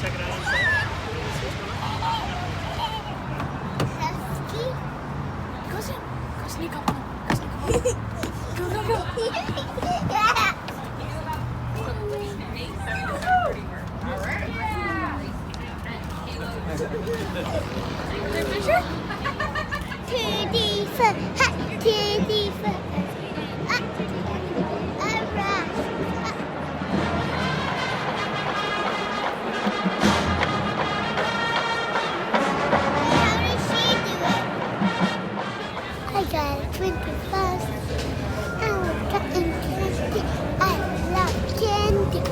check it out inside? Husky? Go sneak up on him. Go sneak up on him. Go. I got a 21st. I'm cutting candy. I love candy.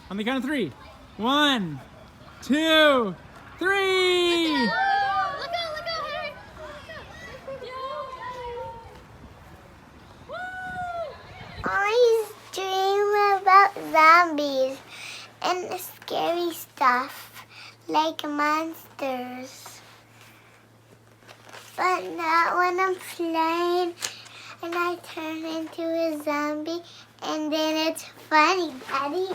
On the count of 3. 1, 2, 3. Look out, Harry. I dream about zombies and scary stuff like monsters. But not when I'm flying and I turn into a zombie and then it's funny, Daddy.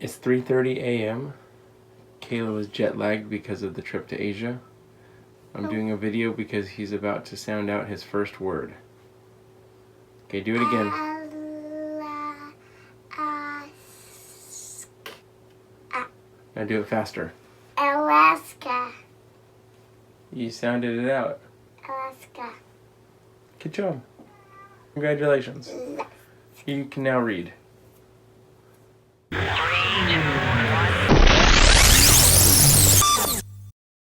It's 3:30 a.m. Calo is jet lagged because of the trip to Asia. I'm doing a video because he's about to sound out his first word. Okay, do it again. Now do it faster. Alaska. You sounded it out. Alaska. Good job. Congratulations. You can now read.